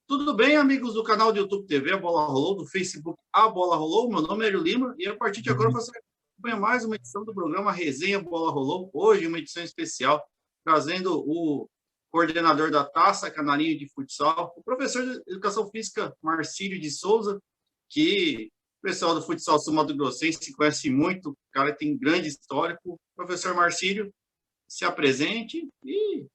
Tudo bem, amigos do canal do YouTube TV A Bola Rolou, do Facebook A Bola Rolou? Meu nome é Hélio Lima e a partir de agora você acompanha mais uma edição do programa Resenha Bola Rolou. Hoje, uma edição especial, trazendo o coordenador da Taça Canarinho de Futsal, o professor de Educação Física Marcílio de Souza, que o pessoal do futsal sul-mato-grossense conhece muito, o cara tem grande histórico. Professor Marcílio, se apresente e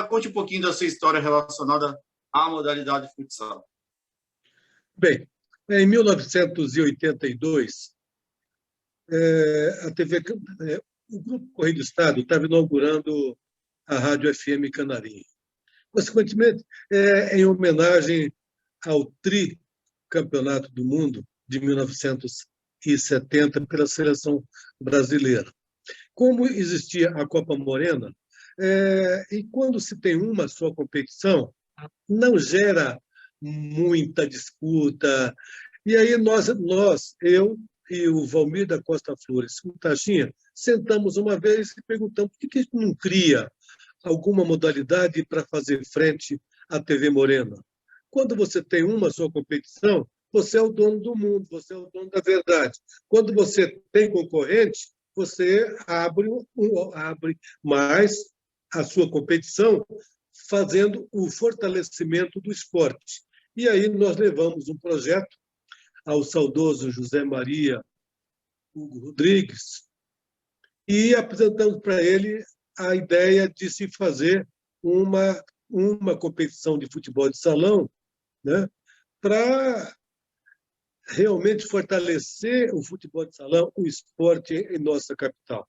conte um pouquinho da sua história relacionada à modalidade futsal. Bem, em 1982, a TV, o Grupo Correio do Estado estava inaugurando a Rádio FM Canarinho. Consequentemente, em homenagem ao tricampeonato do mundo de 1970 pela seleção brasileira. Como existia a Copa Morena, e quando se tem uma só competição, não gera muita disputa. E aí eu e o Valmir da Costa Flores, o Tachinha, sentamos uma vez e perguntamos por que a gente não cria alguma modalidade para fazer frente à TV Morena. Quando você tem uma só competição, você é o dono do mundo, você é o dono da verdade. Quando você tem concorrente, você abre mais a sua competição, fazendo o fortalecimento do esporte. E aí nós levamos um projeto ao saudoso José Maria Hugo Rodrigues e apresentamos para ele a ideia de se fazer uma competição de futebol de salão, né, para realmente fortalecer o futebol de salão, o esporte em nossa capital.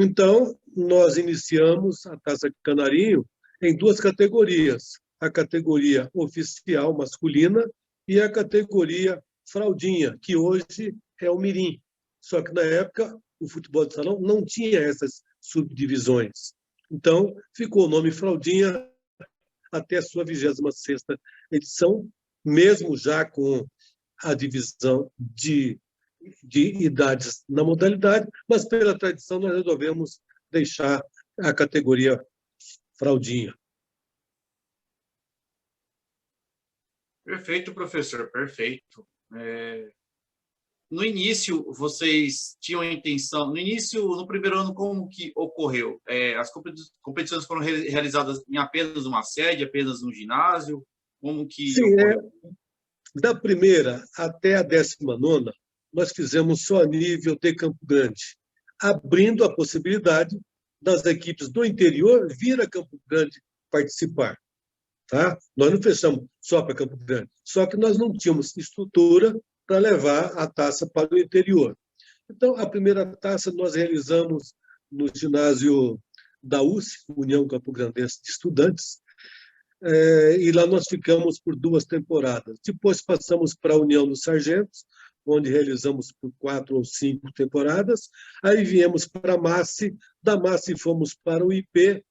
Então, nós iniciamos a Taça Canarinho em duas categorias, a categoria oficial masculina e a categoria fraldinha, que hoje é o mirim. Só que, na época, o futebol de salão não tinha essas subdivisões. Então, ficou o nome fraldinha até a sua 26ª edição, mesmo já com a divisão de idades na modalidade, mas pela tradição nós resolvemos deixar a categoria fraldinha. Perfeito, professor, perfeito. No início, vocês tinham a intenção... no primeiro ano, como que ocorreu? As competições foram realizadas em apenas uma sede, apenas um ginásio? Como que Sim, ocorreu? Da primeira até a 19ª, nós fizemos só a nível de Campo Grande, abrindo a possibilidade das equipes do interior vir a Campo Grande participar. Tá? Nós não fechamos só para Campo Grande, só que nós não tínhamos estrutura para levar a taça para o interior. Então, a primeira taça nós realizamos no ginásio da USE, União Campo Grandense de Estudantes, e lá nós ficamos por 2 temporadas. Depois passamos para a União dos Sargentos, onde realizamos por 4 ou 5 temporadas. Aí viemos para a MASSE, da MASSE fomos para o IP,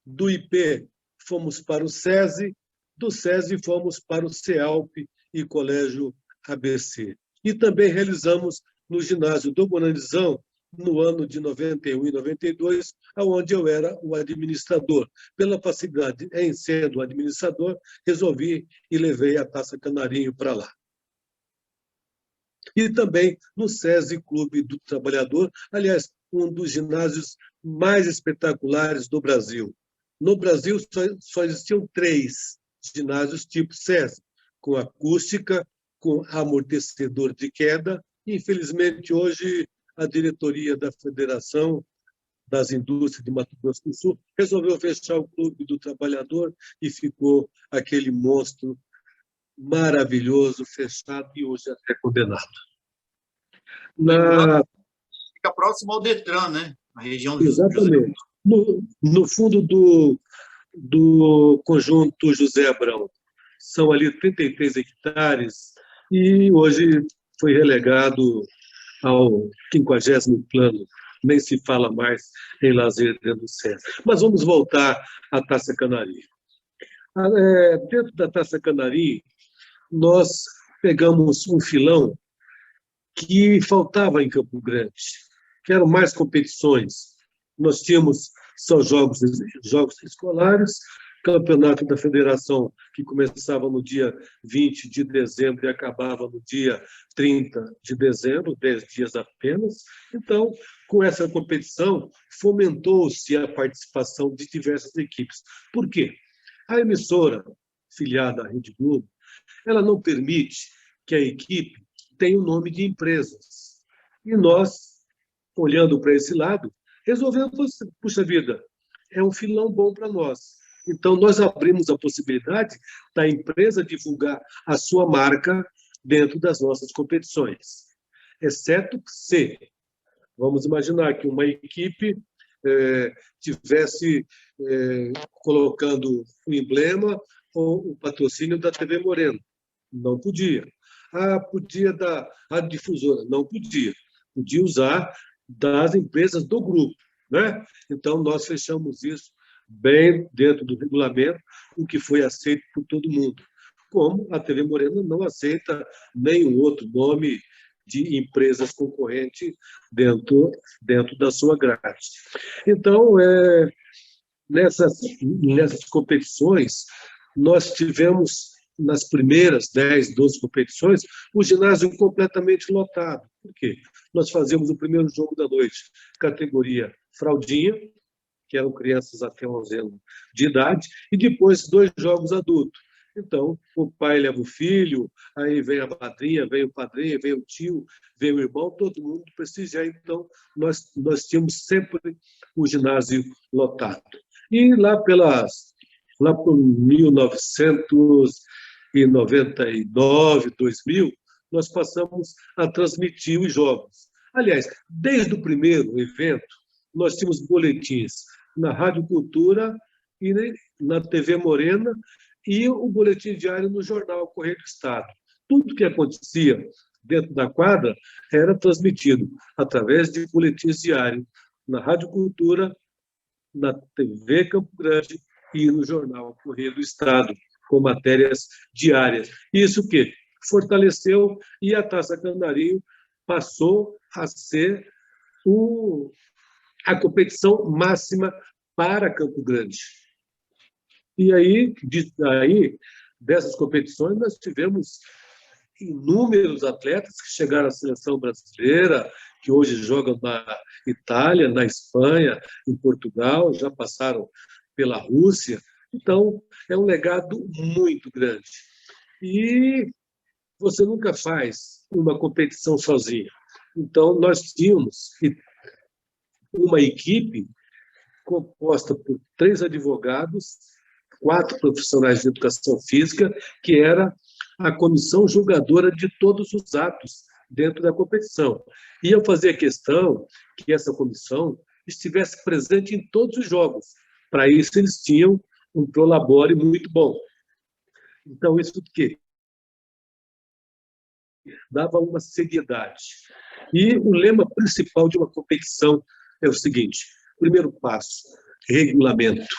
do IP fomos para o SESI, do SESI fomos para o CEALP e Colégio ABC. E também realizamos no ginásio do Bonanizão, no ano de 91 e 92, onde eu era o administrador. Pela facilidade em sendo o administrador, resolvi e levei a Taça Canarinho para lá. E também no SESI Clube do Trabalhador, aliás, um dos ginásios mais espetaculares do Brasil. No Brasil, só existiam 3 ginásios tipo SESI, com acústica, com amortecedor de queda. Infelizmente, hoje, a diretoria da Federação das Indústrias de Mato Grosso do Sul resolveu fechar o Clube do Trabalhador e ficou aquele monstro maravilhoso, fechado e hoje até condenado. Fica próximo ao Detran, né? A região de Exatamente. No fundo do conjunto José Abrão. São ali 33 hectares e hoje foi relegado ao 50º plano. Nem se fala mais em lazer dentro do SESI. Mas vamos voltar à Taça Canarinho. Dentro da Taça Canarinho, nós pegamos um filão que faltava em Campo Grande, que eram mais competições. Nós tínhamos só jogos escolares campeonato da federação, que começava no dia 20 de dezembro e acabava no dia 30 de dezembro, 10 dias apenas. Então, com essa competição, fomentou-se a participação de diversas equipes. Por quê? A emissora filiada à Rede Globo, ela não permite que a equipe tenha o nome de empresas. E nós, olhando para esse lado, resolvemos, puxa vida, é um filão bom para nós. Então, nós abrimos a possibilidade da empresa divulgar a sua marca dentro das nossas competições. Exceto se, vamos imaginar que uma equipe tivesse colocando o emblema ou o patrocínio da TV Moreno. Não podia. Podia da Rádio Difusora. Não podia. Podia usar das empresas do grupo, né? Então, nós fechamos isso bem dentro do regulamento, o que foi aceito por todo mundo. Como a TV Morena não aceita nenhum outro nome de empresas concorrentes dentro da sua grade. Então, nessas competições, nós tivemos, nas primeiras 10, 12 competições, o ginásio completamente lotado. Por quê? Nós fazíamos o primeiro jogo da noite, categoria fraldinha, que eram crianças até 11 anos de idade, e depois 2 jogos adultos. Então, o pai leva o filho, aí vem a madrinha, vem o padrinho, vem o tio, vem o irmão, todo mundo prestigiar. Então, nós tínhamos sempre o ginásio lotado. E lá por 1999, 2000, nós passamos a transmitir os jogos. Aliás, desde o primeiro evento, nós tínhamos boletins na Rádio Cultura e na TV Morena e o boletim diário no jornal Correio do Estado. Tudo que acontecia dentro da quadra era transmitido através de boletins diários na Rádio Cultura, na TV Campo Grande e no jornal Correio do Estado, com matérias diárias. Isso o quê? Fortaleceu, e a Taça Canarinho passou a ser a competição máxima para Campo Grande. E aí, dessas competições, nós tivemos inúmeros atletas que chegaram à seleção brasileira, que hoje jogam na Itália, na Espanha, em Portugal, já passaram pela Rússia. Então, é um legado muito grande. E você nunca faz uma competição sozinho. Então, nós tínhamos uma equipe composta por 3 advogados, 4 profissionais de educação física, que era a comissão julgadora de todos os atos dentro da competição. E eu fazia questão que essa comissão estivesse presente em todos os jogos. Para isso, eles tinham um prolabore muito bom. Então, isso que dava uma seriedade. E o lema principal de uma competição é o seguinte: primeiro passo, regulamento.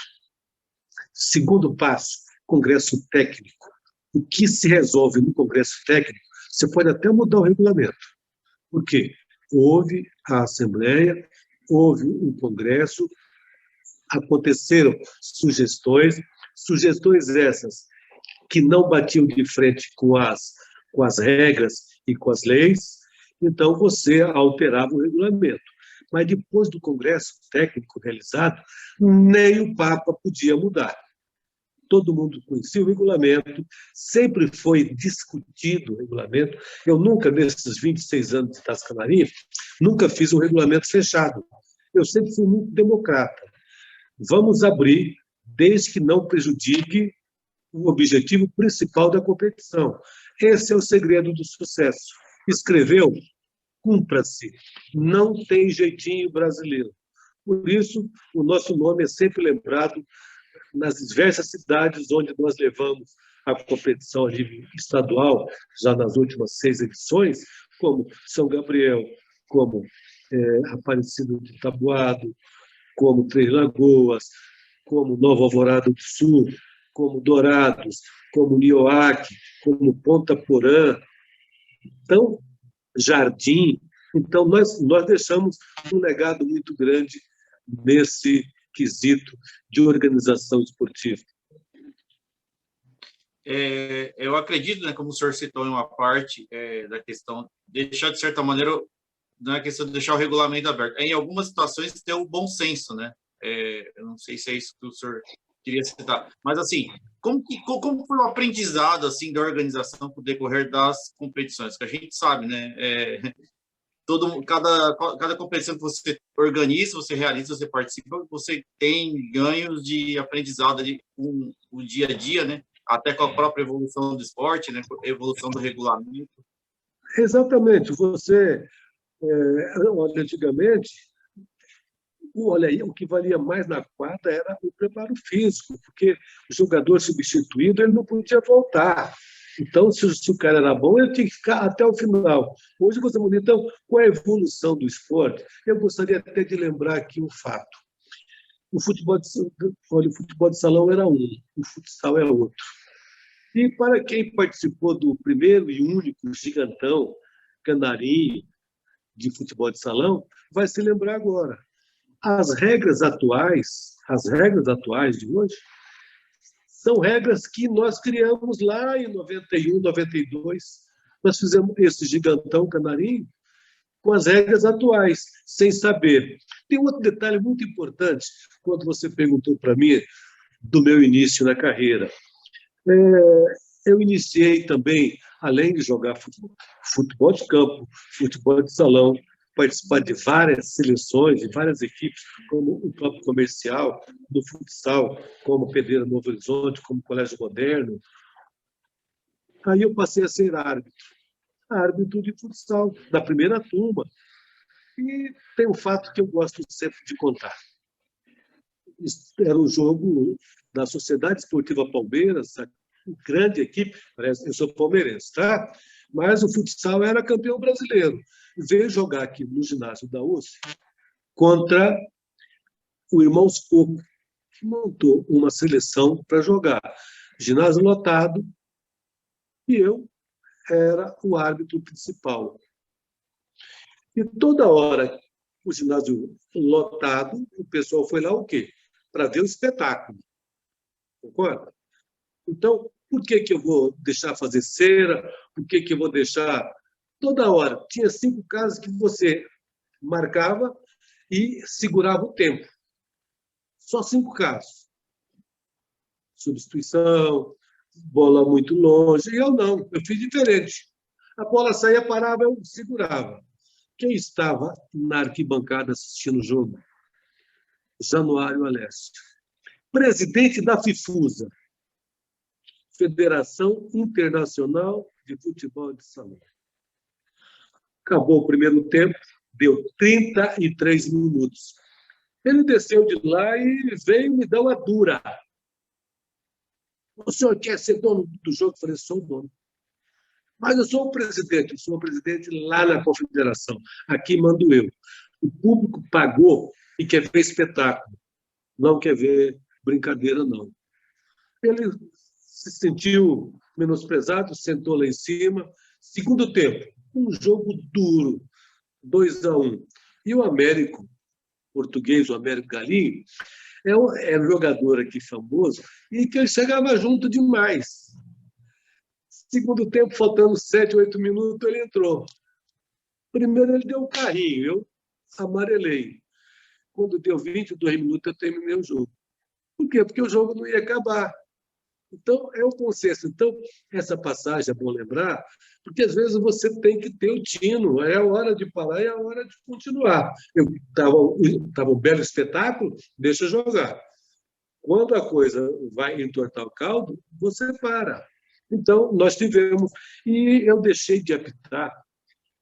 Segundo passo, congresso técnico. O que se resolve no congresso técnico, você pode até mudar o regulamento. Por quê? Houve a assembleia, houve um congresso, aconteceram sugestões essas que não batiam de frente com as regras e com as leis, então você alterava o regulamento. Mas depois do congresso técnico realizado, nem o Papa podia mudar. Todo mundo conhecia o regulamento, sempre foi discutido o regulamento. Eu nunca, nesses 26 anos de Taça Canarinho, nunca fiz um regulamento fechado. Eu sempre fui muito democrata. Vamos abrir, desde que não prejudique o objetivo principal da competição. Esse é o segredo do sucesso. Escreveu? Cumpra-se. Não tem jeitinho brasileiro. Por isso, o nosso nome é sempre lembrado nas diversas cidades onde nós levamos a competição a nível estadual, já nas últimas 6 edições, como São Gabriel, como Aparecida de Taboado, como Três Lagoas, como Nova Alvorada do Sul, como Dourados, como Nioaque, como Ponta Porã, então, Jardim. Então, nós deixamos um legado muito grande nesse quesito de organização esportiva. eu acredito, né, como o senhor citou em uma parte da questão, deixar, de certa maneira, não é questão de deixar o regulamento aberto. Em algumas situações, ter o bom senso, né? Eu não sei se é isso que o senhor queria citar. Mas, assim, como foi o aprendizado, assim, da organização com o decorrer das competições? Que a gente sabe, né? Cada competição que você organiza, você realiza, você participa, você tem ganhos de aprendizado ali com o dia a dia, né? Até com a própria evolução do esporte, né? Evolução do regulamento. Exatamente. Olha, antigamente, olha aí, o que valia mais na quadra era o preparo físico, porque o jogador substituído ele não podia voltar. Então, se o cara era bom, ele tinha que ficar até o final. Hoje você muda. Então, com a evolução do esporte, eu gostaria até de lembrar aqui um fato. O futebol de salão era um, o futsal é outro. E para quem participou do primeiro e único gigantão, canarinho, de futebol de salão, vai se lembrar agora. As regras atuais de hoje, são regras que nós criamos lá em 91, 92. Nós fizemos esse gigantão canarinho com as regras atuais, sem saber. Tem outro detalhe muito importante, quando você perguntou para mim do meu início na carreira. Eu iniciei também, além de jogar futebol de campo, futebol de salão, participar de várias seleções, de várias equipes, como o próprio comercial, do futsal, como Pedreira Novo Horizonte, como Colégio Moderno. Aí eu passei a ser árbitro de futsal, da primeira turma. E tem um fato que eu gosto sempre de contar. Era um jogo da Sociedade Esportiva Palmeiras, grande equipe, parece, eu sou palmeirense, tá? Mas o futsal era campeão brasileiro. Veio jogar aqui no ginásio da USP contra o Irmãos Coco, que montou uma seleção para jogar. Ginásio lotado, e eu era o árbitro principal. E toda hora, o ginásio lotado, o pessoal foi lá o quê? Para ver o espetáculo. Concorda? Então, por que eu vou deixar fazer cera? Por que eu vou deixar... Toda hora. Tinha 5 casos que você marcava e segurava o tempo. Só 5 casos. Substituição, bola muito longe. E eu não, eu fiz diferente. A bola saía, parava, eu segurava. Quem estava na arquibancada assistindo o jogo? Januário Alessio. Presidente da FIFUSA, Federação Internacional de Futebol de Salão. Acabou o primeiro tempo, deu 33 minutos. Ele desceu de lá e veio me dar uma dura. O senhor quer ser dono do jogo? Eu falei, sou o dono. Mas eu sou o presidente lá na confederação. Aqui mando eu. O público pagou e quer ver espetáculo. Não quer ver brincadeira, não. Ele se sentiu menosprezado, sentou lá em cima. Segundo tempo, um jogo duro, 2-1. E o Américo, português, o Américo Galinho, é um jogador aqui famoso e que ele chegava junto demais. Segundo tempo, faltando 7, 8 minutos, ele entrou. Primeiro ele deu um carrinho, eu amarelei. Quando deu 22 minutos, eu terminei o jogo. Por quê? Porque o jogo não ia acabar. Então, é o consenso. Então, essa passagem é bom lembrar, porque às vezes você tem que ter o tino, é a hora de parar e é a hora de continuar. Estava um belo espetáculo, deixa eu jogar. Quando a coisa vai entortar o caldo, você para. Então, nós tivemos. E eu deixei de apitar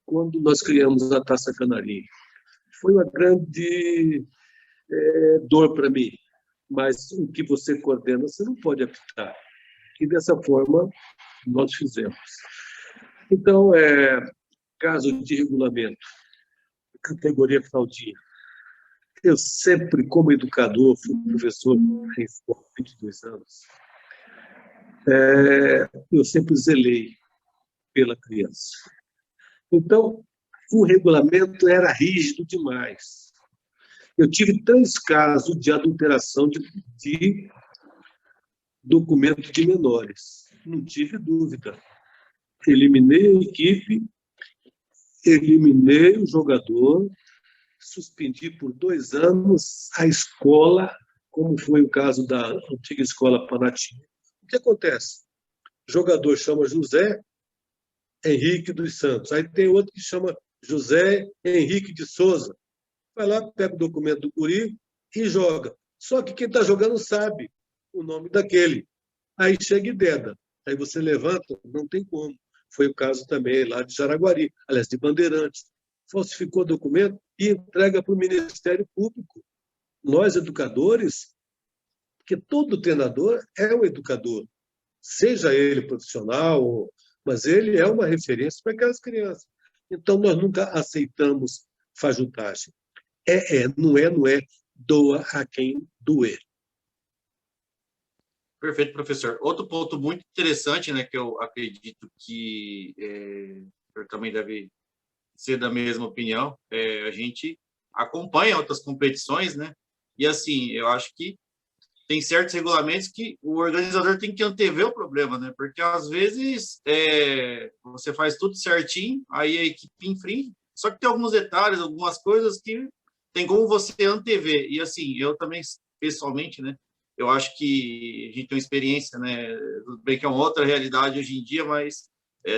quando nós criamos a Taça Canarinho. Foi uma grande dor para mim. Mas o que você coordena, você não pode apitar. E dessa forma, nós fizemos. Então, caso de regulamento, categoria Claudinha. Eu sempre, como educador, fui professor por 22 anos, eu sempre zelei pela criança. Então, o regulamento era rígido demais. Eu tive 3 casos de adulteração de documento de menores. não tive dúvida. Eliminei a equipe, eliminei o jogador, suspendi por 2 anos a escola, como foi o caso da antiga escola Panatinho. O que acontece? O jogador chama José Henrique dos Santos. Aí tem outro que chama José Henrique de Souza. Vai lá, pega o documento do guri e joga. Só que quem está jogando sabe o nome daquele. Aí chega e deda. Aí você levanta, não tem como. Foi o caso também lá de Jaraguari, aliás, de Bandeirantes. Falsificou documento e entrega para o Ministério Público. Nós, educadores, porque todo treinador é um educador, seja ele profissional, mas ele é uma referência para aquelas crianças. Então, nós nunca aceitamos fajutagem. Não é, doa a quem doer. Perfeito, professor. Outro ponto muito interessante, né, que eu acredito que o senhor também deve ser da mesma opinião, a gente acompanha outras competições, né, e assim, eu acho que tem certos regulamentos que o organizador tem que antever o problema, né, porque às vezes você faz tudo certinho, aí a equipe infringe, só que tem alguns detalhes, algumas coisas que tem como você antever, e assim, eu também, pessoalmente, né, eu acho que a gente tem uma experiência, né? Tudo bem que é uma outra realidade hoje em dia, mas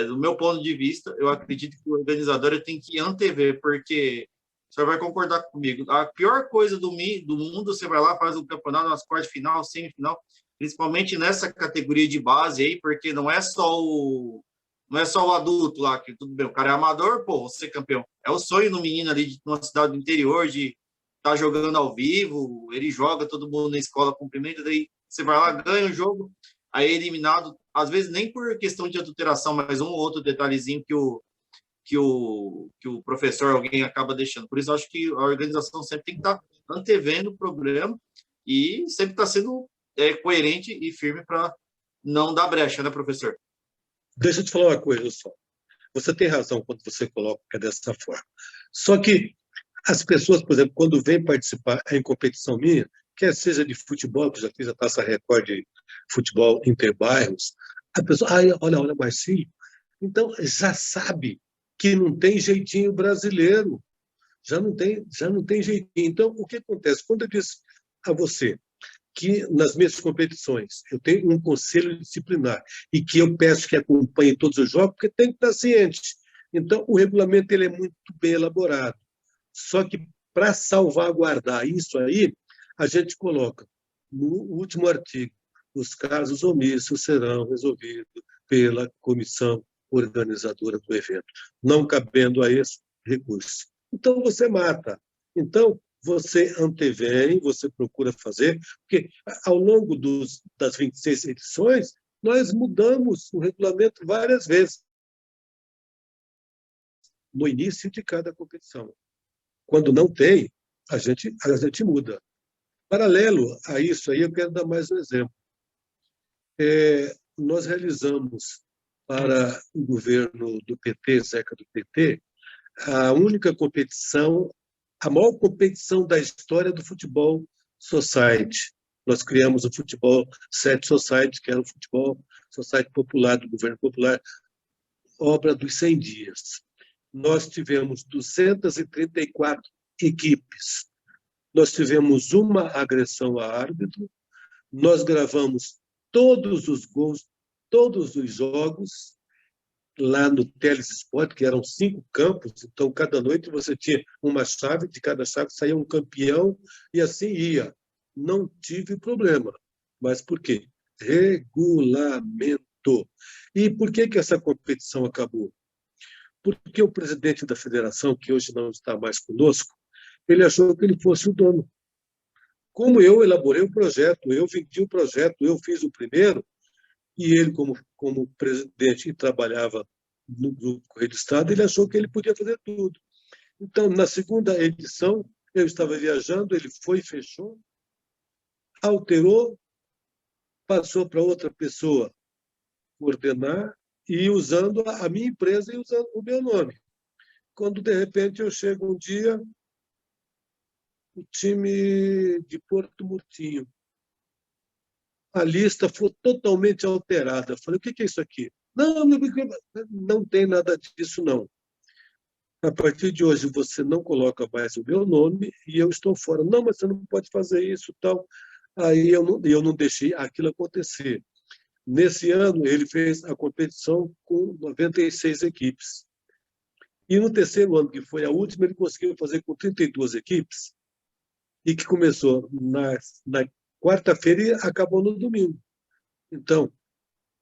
do meu ponto de vista, eu acredito que o organizador tem que antever, porque você vai concordar comigo. A pior coisa do mundo, você vai lá, faz um campeonato nas quartas de final, semifinal, principalmente nessa categoria de base aí, porque não é só o adulto lá, que tudo bem, o cara é amador, pô, você é campeão. É o sonho do menino ali de uma cidade do interior, de tá jogando ao vivo, ele joga, todo mundo na escola cumprimenta, daí você vai lá, ganha o jogo, aí é eliminado, às vezes nem por questão de adulteração, mas um ou outro detalhezinho que o professor, alguém acaba deixando. Por isso, eu acho que a organização sempre tem que estar antevendo o problema e sempre estar sendo coerente e firme para não dar brecha, né, professor? Deixa eu te falar uma coisa só. Você tem razão quando você coloca dessa forma. Só que as pessoas, por exemplo, quando vêm participar em competição minha, quer seja de futebol, que já fiz a Taça Record de futebol interbairros, a pessoa, olha, Marcinho, então já sabe que não tem jeitinho brasileiro, já não tem jeitinho. Então, o que acontece? Quando eu disse a você que nas minhas competições eu tenho um conselho disciplinar e que eu peço que acompanhe todos os jogos, porque tem que estar ciente. Então, o regulamento ele é muito bem elaborado. Só que, para salvaguardar isso aí, a gente coloca no último artigo: os casos omissos serão resolvidos pela comissão organizadora do evento, não cabendo a esse recurso. Então, você mata. Então, você antevém, você procura fazer, porque ao longo das 26 edições, nós mudamos o regulamento várias vezes no início de cada competição. Quando não tem, a gente muda. Paralelo a isso aí, eu quero dar mais um exemplo. Nós realizamos para o governo do PT, Zeca do PT, a única competição, a maior competição da história do futebol society. Nós criamos o Futebol Set Society, que era o futebol society popular, do governo popular, obra dos 100 dias. Nós tivemos 234 equipes. Nós tivemos uma agressão a árbitro, nós gravamos todos os gols, todos os jogos, lá no Teles Sport, que eram 5 campos, então cada noite você tinha uma chave, de cada chave saía um campeão, e assim ia. Não tive problema. Mas por quê? Regulamento. E por que essa competição acabou? Porque o presidente da federação, que hoje não está mais conosco, ele achou que ele fosse o dono. Como eu elaborei o projeto, eu vendi o projeto, eu fiz o primeiro, e ele, como presidente, trabalhava no Grupo Correio do Estado, ele achou que ele podia fazer tudo. Então, na segunda edição, eu estava viajando, ele foi, fechou, alterou, passou para outra pessoa coordenar, e usando a minha empresa e usando o meu nome. Quando, de repente, eu chego um dia, o time de Porto Murtinho. a lista foi totalmente alterada. Eu falei, o que é isso aqui? Não, não tem nada disso, não. A partir de hoje, você não coloca mais o meu nome e eu estou fora. Não, mas você não pode fazer isso, tal. Aí eu não deixei aquilo acontecer. Nesse ano, ele fez a competição com 96 equipes. E no terceiro ano, que foi a última, ele conseguiu fazer com 32 equipes, e que começou na quarta-feira e acabou no domingo. Então,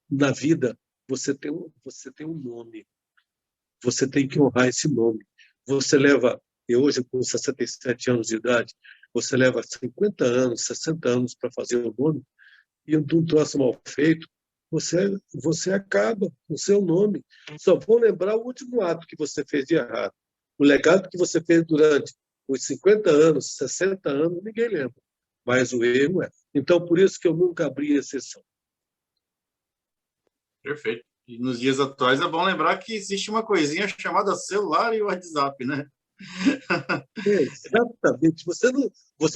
na vida, você tem um nome, você tem que honrar esse nome. Você leva, eu hoje com 67 anos de idade, você leva 50 anos, 60 anos para fazer o nome, e de um troço mal feito, você acaba com o seu nome. Só vão lembrar o último ato que você fez de errado. O legado que você fez durante os 50 anos, 60 anos, ninguém lembra. Mas o erro é. Então, por isso que eu nunca abri exceção. Perfeito. E nos dias atuais é bom lembrar que existe uma coisinha chamada celular e WhatsApp, né? Exatamente. Você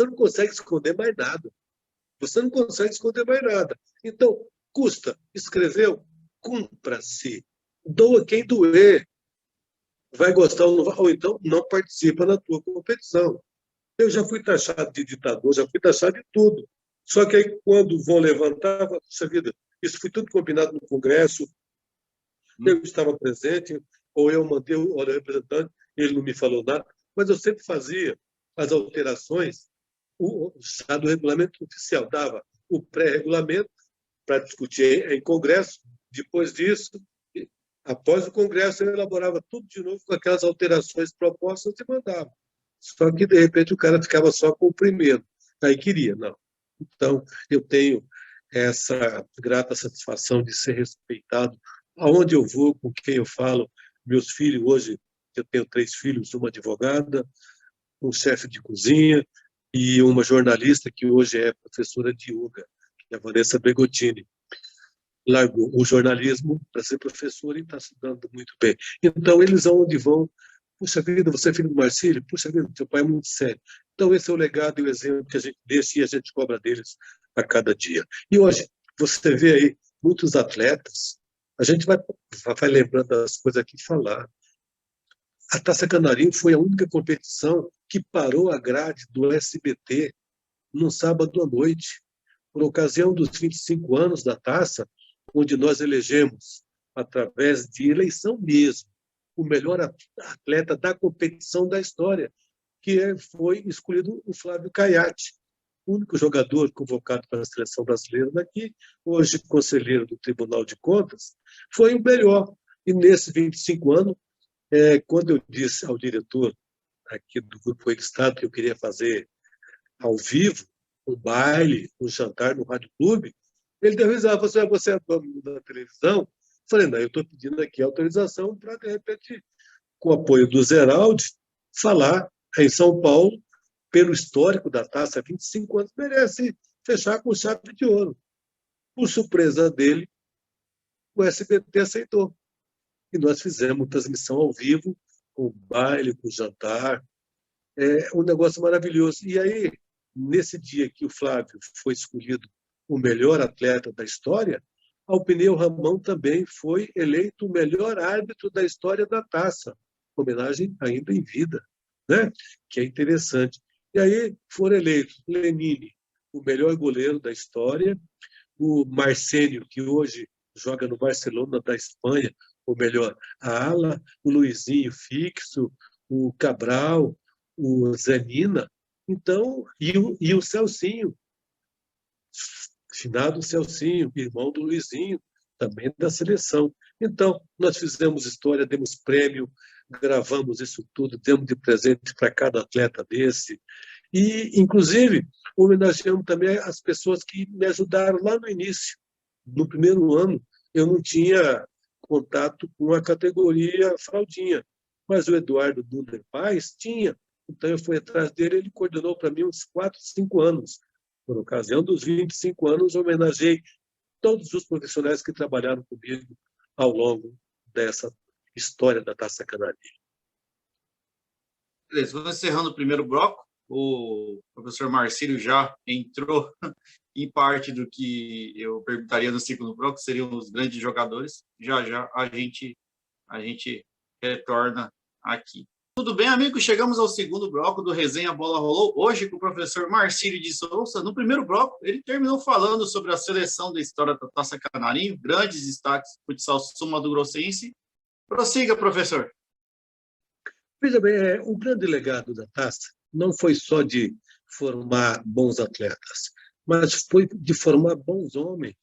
não consegue esconder mais nada. Você não consegue esconder mais nada. Então, custa, escreveu, cumpra-se. Doa quem doer. Vai gostar ou não vai, ou então não participa da tua competição. Eu já fui taxado de ditador, já fui taxado de tudo. Só que aí, quando vão levantar, puxa vida, isso foi tudo combinado no Congresso, eu estava presente, ou eu mandei o representante, ele não me falou nada, mas eu sempre fazia as alterações, do regulamento oficial, dava o pré-regulamento para discutir em Congresso, depois disso, após o Congresso, eu elaborava tudo de novo com aquelas alterações propostas e mandava. Só que, de repente, o cara ficava só com o primeiro. Aí queria, não. Então, eu tenho essa grata satisfação de ser respeitado aonde eu vou, com quem eu falo. Meus filhos, hoje, eu tenho 3 filhos, uma advogada, um chefe de cozinha e uma jornalista que hoje é professora de yoga, que é a Vanessa Begotini. Largou o jornalismo para ser professor e está se dando muito bem. Então, eles aonde vão, puxa vida, você é filho do Marcílio? Puxa vida, seu pai é muito sério. Então, esse é o legado e o exemplo que a gente deixa e a gente cobra deles a cada dia. E hoje, você vê aí muitos atletas, a gente vai lembrando das coisas aqui falar. A Taça Canarinho foi a única competição que parou a grade do SBT num sábado à noite, por ocasião dos 25 anos da Taça, onde nós elegemos, através de eleição mesmo, o melhor atleta da competição da história, que foi escolhido o Flávio Caiate, o único jogador convocado para a seleção brasileira daqui, hoje conselheiro do Tribunal de Contas, foi o melhor. E nesses 25 anos, quando eu disse ao diretor aqui do Grupo Estado que eu queria fazer ao vivo, um baile, um jantar no Rádio Clube, ele deu risada, você é dono da televisão? Eu falei, não, eu estou pedindo aqui autorização para, de repente, com o apoio do Zeraldi, falar em São Paulo, pelo histórico da taça, há 25 anos, merece fechar com chave de ouro. Por surpresa dele, o SBT aceitou. E nós fizemos transmissão ao vivo, com baile, com jantar, um negócio maravilhoso. E aí, nesse dia que o Flávio foi escolhido o melhor atleta da história, Alpineu Ramão também foi eleito o melhor árbitro da história da taça, homenagem ainda em vida, né? Que é interessante. E aí foram eleitos Lenine, o melhor goleiro da história, o Marcênio, que hoje joga no Barcelona da Espanha, ou melhor, a ala, o Luizinho Fixo, o Cabral, o Zanina, então, e o Celcinho, finado Celcinho, irmão do Luizinho, também da seleção. Então, nós fizemos história, demos prêmio, gravamos isso tudo, demos de presente para cada atleta desse. E, inclusive, homenageamos também as pessoas que me ajudaram lá no início. No primeiro ano, eu não tinha contato com a categoria fraldinha, mas o Eduardo Dunder Paz tinha. Então, eu fui atrás dele, ele coordenou para mim uns 4, 5 anos. Por ocasião dos 25 anos, homenageei todos os profissionais que trabalharam comigo ao longo dessa história da Taça Canarinho. Beleza, vamos encerrando o primeiro bloco. O professor Marcílio já entrou em parte do que eu perguntaria no segundo bloco, que seriam os grandes jogadores. Já já a gente retorna aqui. Tudo bem, amigos? Chegamos ao segundo bloco do Resenha Bola Rolou, hoje com o professor Marcílio de Souza. No primeiro bloco, ele terminou falando sobre a seleção da história da Taça Canarinho, grandes destaques do futsal sul-mato-grossense. Prossiga, professor. Veja bem, o grande legado da Taça não foi só de formar bons atletas, mas foi de formar bons homens.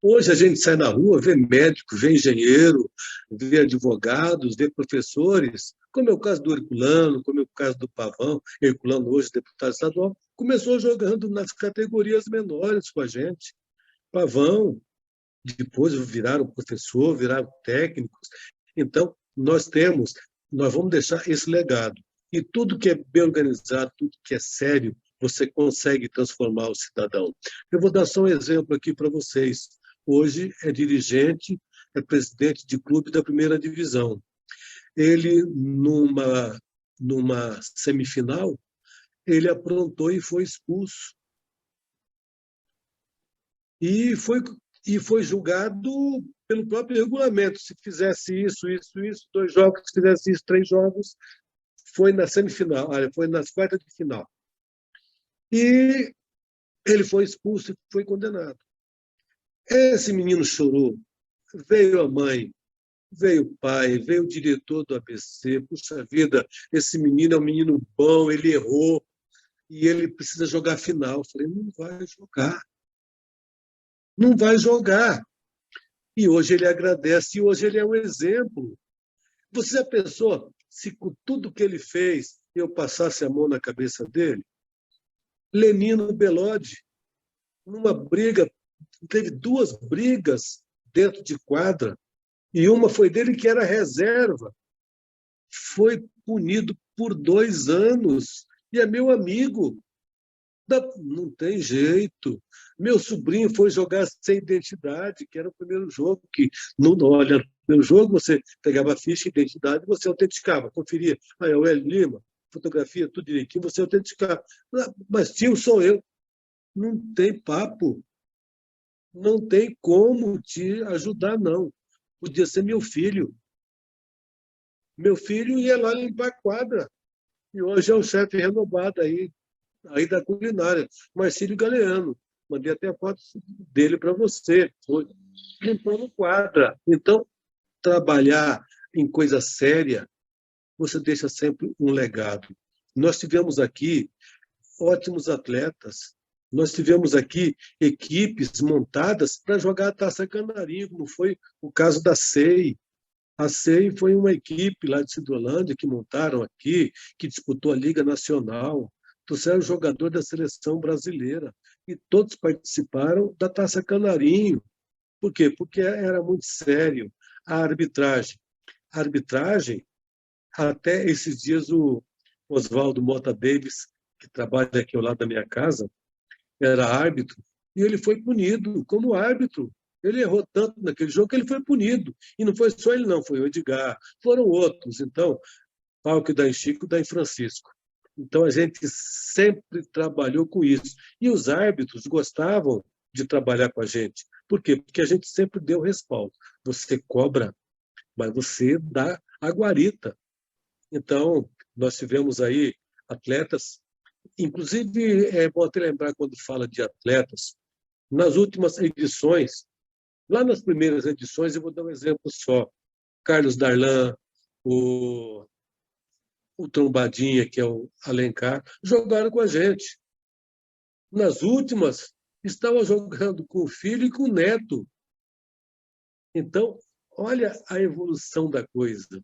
Hoje a gente sai na rua, vê médico, vê engenheiro, vê advogados, vê professores, como é o caso do Herculano, como é o caso do Pavão. Herculano, hoje deputado estadual, começou jogando nas categorias menores com a gente. Pavão, depois viraram professor, viraram técnicos. Então, nós vamos deixar esse legado. E tudo que é bem organizado, tudo que é sério, você consegue transformar o cidadão. Eu vou dar só um exemplo aqui para vocês. Hoje é dirigente, é presidente de clube da primeira divisão. Ele, numa semifinal, ele aprontou e foi expulso. E foi julgado pelo próprio regulamento. Se fizesse isso, 2 jogos, se fizesse isso, 3 jogos, foi na semifinal, foi nas quartas de final. E ele foi expulso e foi condenado. Esse menino chorou. Veio a mãe, veio o pai, veio o diretor do ABC. Puxa vida, esse menino é um menino bom, ele errou e ele precisa jogar a final. Eu falei, não vai jogar. Não vai jogar. E hoje ele agradece, e hoje ele é um exemplo. Você já pensou se com tudo que ele fez eu passasse a mão na cabeça dele? Lenino Belodi, numa briga, teve 2 brigas dentro de quadra, e uma foi dele que era reserva. Foi punido por 2 anos, e é meu amigo. Não tem jeito. Meu sobrinho foi jogar sem identidade, que era o primeiro jogo, que olha, no primeiro jogo você pegava a ficha, identidade, você autenticava, conferia. Aí, o Hélio Lima, fotografia, tudo direitinho, você autenticava. Mas tio, sou eu. Não tem papo. Não tem como te ajudar, não. Podia ser meu filho. Meu filho ia lá limpar a quadra. E hoje é o chefe renovado aí da culinária, Marcílio Galeano. Mandei até a foto dele para você. Foi limpando quadra. Então, trabalhar em coisa séria, você deixa sempre um legado. Nós tivemos aqui ótimos atletas. Nós tivemos aqui equipes montadas para jogar a Taça Canarinho, como foi o caso da SEI. A SEI foi uma equipe lá de Cidrolândia que montaram aqui, que disputou a Liga Nacional, trouxeram jogador da seleção brasileira, e todos participaram da Taça Canarinho. Por quê? Porque era muito sério a arbitragem. A arbitragem, até esses dias, o Oswaldo Mota Davis, que trabalha aqui ao lado da minha casa, era árbitro, e ele foi punido como árbitro. Ele errou tanto naquele jogo que ele foi punido. E não foi só ele, não, foi o Edgar, foram outros. Então, pau que dá em Chico, dá em Francisco. Então, a gente sempre trabalhou com isso. E os árbitros gostavam de trabalhar com a gente. Por quê? Porque a gente sempre deu respaldo. Você cobra, mas você dá a guarita. Então, nós tivemos aí atletas, inclusive, é bom até lembrar quando fala de atletas, nas últimas edições, lá nas primeiras edições, eu vou dar um exemplo só. Carlos Darlan, o Trombadinha, que é o Alencar, jogaram com a gente. Nas últimas, estavam jogando com o filho e com o neto. Então, olha a evolução da coisa.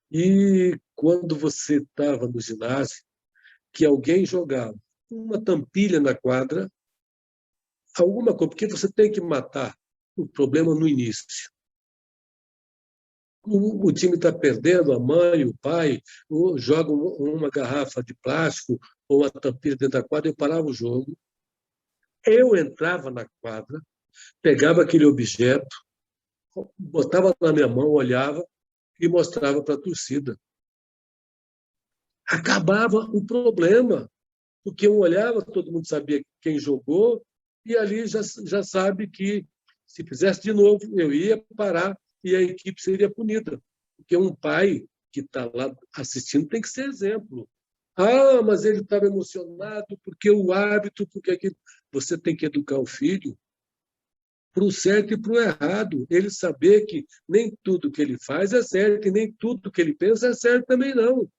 E quando você estava no ginásio, que alguém jogava uma tampilha na quadra, alguma coisa, porque você tem que matar o problema no início. O time está perdendo, a mãe, o pai, jogam uma garrafa de plástico ou uma tampilha dentro da quadra, eu parava o jogo, eu entrava na quadra, pegava aquele objeto, botava na minha mão, olhava e mostrava para a torcida. Acabava o problema, porque eu olhava, todo mundo sabia quem jogou, e ali já sabe que, se fizesse de novo, eu ia parar e a equipe seria punida. Porque um pai que está lá assistindo tem que ser exemplo. Ah, mas ele estava emocionado porque o árbitro, porque aquilo. Você tem que educar o filho para o certo e para o errado. Ele saber que nem tudo que ele faz é certo e nem tudo que ele pensa é certo também não.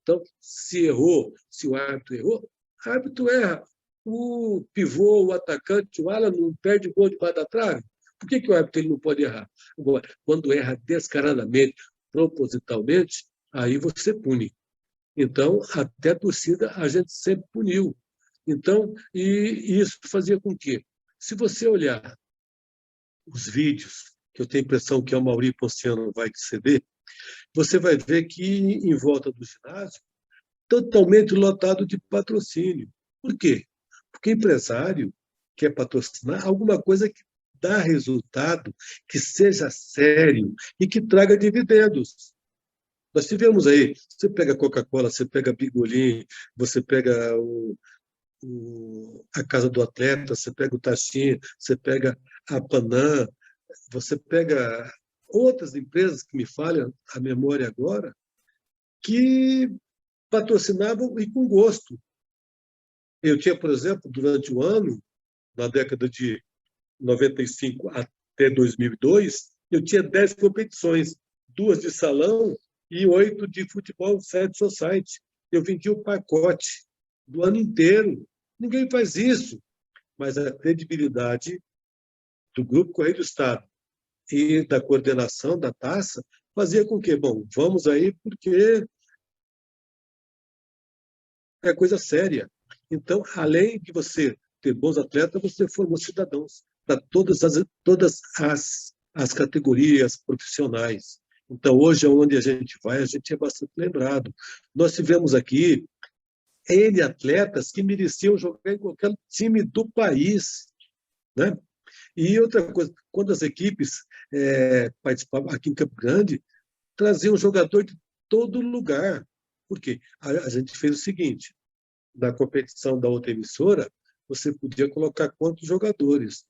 Então, se errou, se o árbitro errou, o árbitro erra. O pivô, o atacante, o ala não perde gol debaixo da trave. Por que o árbitro ele não pode errar? Agora, quando erra descaradamente, propositalmente, aí você pune. Então, até a torcida a gente sempre puniu. Então, e isso fazia com que, se você olhar os vídeos, que eu tenho a impressão que o Mauri Ponciano vai ceder, você vai ver que em volta do ginásio, totalmente lotado de patrocínio. Por quê? Porque empresário quer patrocinar alguma coisa que dá resultado, que seja sério e que traga dividendos. Nós tivemos aí, você pega Coca-Cola, você pega Bigolim, você pega a Casa do Atleta, você pega o Taxinha, você pega a Panam, você pega outras empresas que me falham a memória agora, que patrocinavam e com gosto. Eu tinha, por exemplo, durante o ano, na década de 95 até 2002, eu tinha 10 competições, 2 de salão e 8 de futebol side society. Eu vendia o pacote do ano inteiro. Ninguém faz isso, mas a credibilidade do Grupo Correio do Estado e da coordenação da taça fazia com que, bom, vamos aí porque é coisa séria. Então, além de você ter bons atletas, você formou cidadãos para todas as categorias profissionais. Então, hoje, onde a gente vai, a gente é bastante lembrado. Nós tivemos aqui N atletas que mereciam jogar em qualquer time do país, né? E outra coisa, quando as equipes participavam aqui em Campo Grande, traziam jogador de todo lugar. Por quê? A gente fez o seguinte, na competição da outra emissora, você podia colocar quantos jogadores.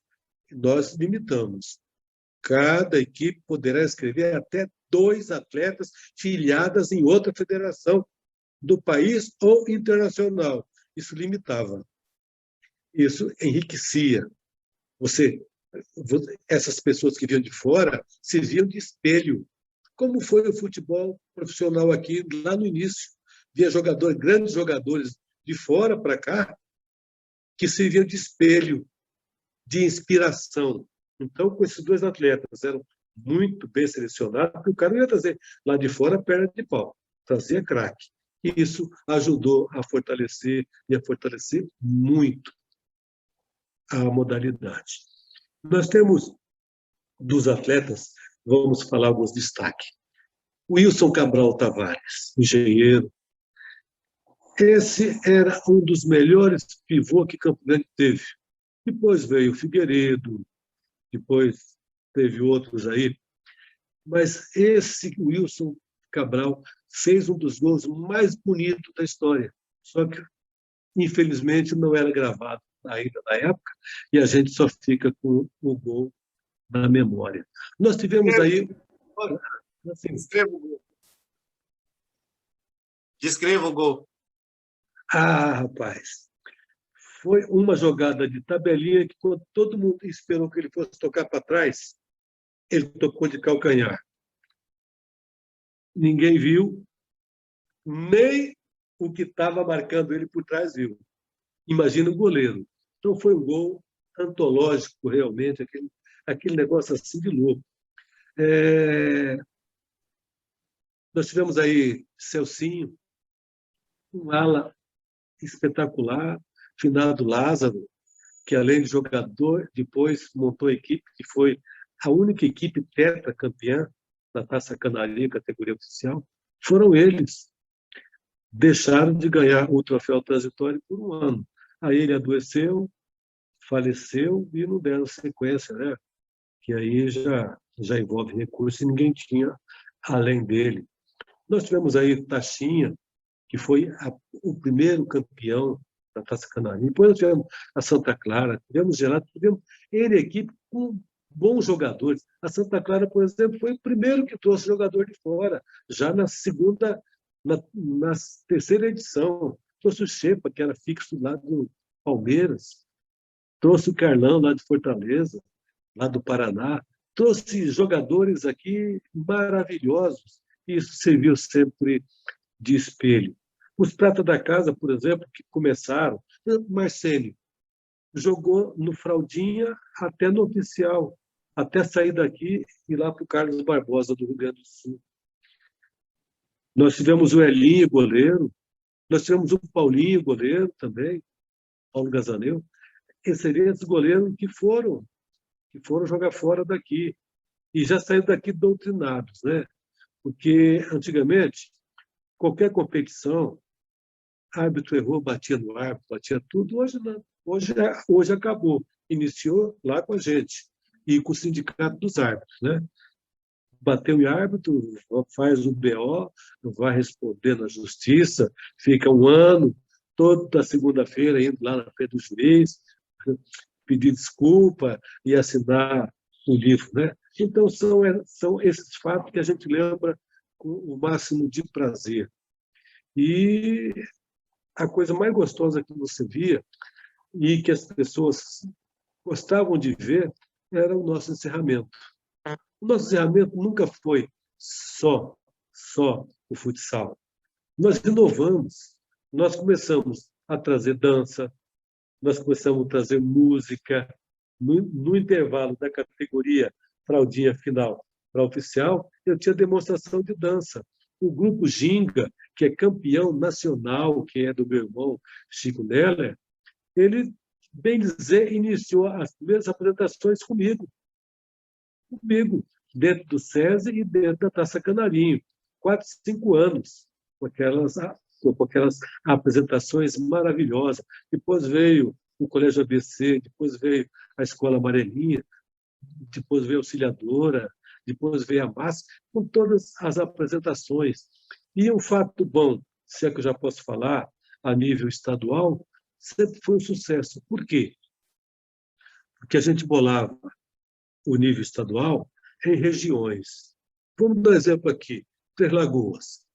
Nós limitamos. Cada equipe poderá escrever até 2 atletas filiadas em outra federação do país ou internacional. Isso limitava. Isso enriquecia. Essas pessoas que vinham de fora serviam de espelho. Como foi o futebol profissional aqui lá no início? Via grandes jogadores de fora para cá que serviam de espelho, de inspiração. Então, com esses 2 atletas, eram muito bem selecionados, porque o cara não ia trazer lá de fora perna de pau, trazia craque. E isso ajudou a fortalecer muito a modalidade. Nós temos dos atletas, vamos falar alguns destaques. Wilson Cabral Tavares, engenheiro. Esse era um dos melhores pivôs que Campo Grande teve. Depois veio o Figueiredo, depois teve outros aí. Mas esse Wilson Cabral fez um dos gols mais bonitos da história. Só que, infelizmente, não era gravado ainda na época e a gente só fica com o gol na memória. Nós tivemos aí... Assim, descreva o gol. Descreva o gol. Rapaz, foi uma jogada de tabelinha que, quando todo mundo esperou que ele fosse tocar para trás, ele tocou de calcanhar. Ninguém viu, nem o que estava marcando ele por trás viu. Imagina o goleiro. Então, foi um gol antológico, realmente, aquele negócio assim de louco. Nós tivemos aí Celcinho, um ala espetacular, finado Lázaro, que além de jogador, depois montou a equipe, que foi a única equipe tetracampeã da Taça Canarinho, categoria oficial, foram eles. Deixaram de ganhar o troféu transitório por um ano. Aí ele adoeceu, faleceu e não deram sequência, né? Que aí já envolve recurso e ninguém tinha além dele. Nós tivemos aí Taxinha, que foi o primeiro campeão da Taça Canarinho. Depois nós tivemos a Santa Clara, tivemos Geraldo, tivemos N equipe com bons jogadores. A Santa Clara, por exemplo, foi o primeiro que trouxe jogador de fora, já na terceira edição. Trouxe o Shepa, que era fixo lá do Palmeiras, trouxe o Carlão, lá de Fortaleza, lá do Paraná, trouxe jogadores aqui maravilhosos, e isso serviu sempre de espelho. Os prata da casa, por exemplo, que começaram, Marcelo jogou no Fraldinha até no oficial, até sair daqui e ir lá para o Carlos Barbosa, do Rio Grande do Sul. Nós tivemos o Elinho, goleiro, nós tivemos o Paulinho, goleiro também, Paulo Gazaneu, excelentes goleiros que foram jogar fora daqui, e já saíram daqui doutrinados, né? Porque, antigamente, qualquer competição, árbitro errou, batia no árbitro, batia tudo. Hoje não. Hoje acabou. Iniciou lá com a gente e com o sindicato dos árbitros, né? Bateu em árbitro, faz o BO, vai responder na justiça, fica um ano, toda segunda-feira indo lá na frente do juiz, pedir desculpa e assinar o livro, né? Então, são esses fatos que a gente lembra com o máximo de prazer. E a coisa mais gostosa que você via e que as pessoas gostavam de ver era o nosso encerramento. O nosso encerramento nunca foi só o futsal. Nós inovamos, nós começamos a trazer dança, nós começamos a trazer música. No intervalo da categoria fraldinha final para oficial, eu tinha demonstração de dança. O grupo Ginga, que é campeão nacional, que é do meu irmão Chico Neller, ele, bem dizer, iniciou as primeiras apresentações comigo, dentro do SESI e dentro da Taça Canarinho. 4, 5 anos, com aquelas apresentações maravilhosas. Depois veio o Colégio ABC, depois veio a Escola Amarelinha, depois veio a Auxiliadora, depois veio a MAS, com todas as apresentações. E um fato bom, se é que eu já posso falar, a nível estadual, sempre foi um sucesso. Por quê? Porque a gente bolava o nível estadual em regiões. Vamos dar um exemplo aqui, Três Lagoas.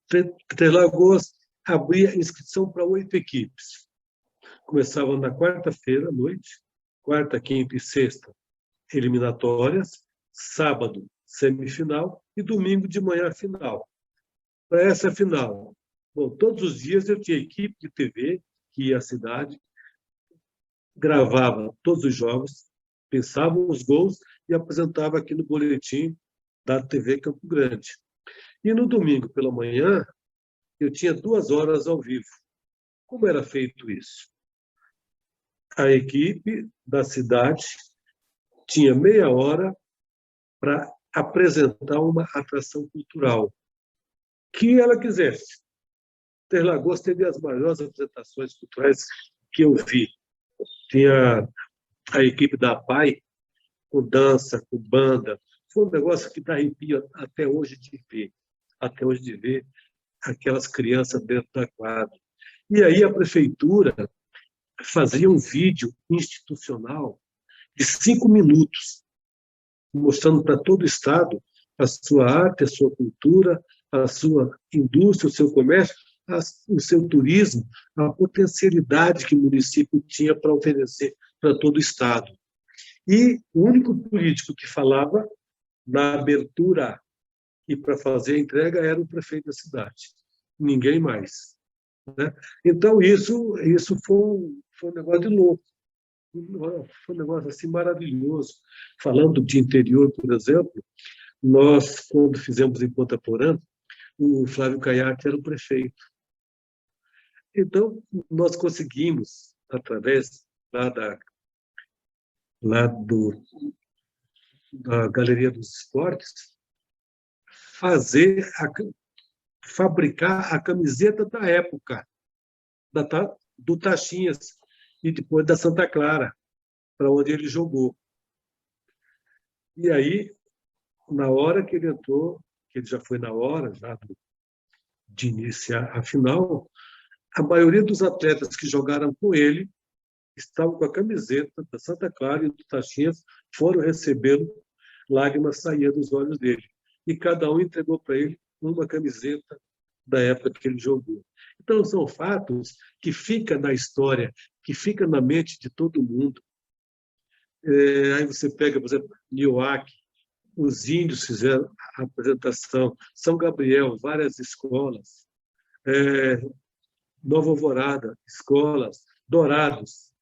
Três Lagoas abria inscrição para 8 equipes. Começavam na quarta-feira à noite, quarta, quinta e sexta, eliminatórias, sábado, semifinal e domingo de manhã, final. Para essa final, bom, todos os dias eu tinha equipe de TV que ia à cidade, gravava todos os jogos, pensava os gols e apresentava aqui no boletim da TV Campo Grande. E no domingo pela manhã, eu tinha 2 horas ao vivo. Como era feito isso? A equipe da cidade tinha meia hora para apresentar uma atração cultural que ela quisesse. Três Lagoas teve as maiores apresentações culturais que eu vi. Tinha a equipe da PAI, com dança, com banda. Foi um negócio que dá arrepio até hoje de ver. Até hoje de ver aquelas crianças dentro da quadra. E aí a prefeitura fazia um vídeo institucional de 5 minutos, mostrando para todo o Estado a sua arte, a sua cultura, a sua indústria, o seu comércio, o seu turismo, a potencialidade que o município tinha para oferecer para todo o Estado. E o único político que falava na abertura e para fazer a entrega era o prefeito da cidade, ninguém mais, né? Então, isso foi um negócio de louco, foi um negócio assim maravilhoso. Falando de interior, por exemplo, nós, quando fizemos em Ponta Porã, o Flávio Caiate era o prefeito. Então, nós conseguimos, através da Galeria dos Esportes, fabricar a camiseta da época, do Taxinhas e depois da Santa Clara, para onde ele jogou. E aí, na hora que ele entrou, que ele já foi na hora de iniciar a final, a maioria dos atletas que jogaram com ele estavam com a camiseta da Santa Clara e do Caxias, foram recebê-lo, lágrimas saíam dos olhos dele. E cada um entregou para ele uma camiseta da época que ele jogou. Então, são fatos que ficam na história, que ficam na mente de todo mundo. Aí você pega, por exemplo, Nioaque, os índios fizeram a apresentação, São Gabriel, várias escolas, Nova Alvorada, escolas, Dourados,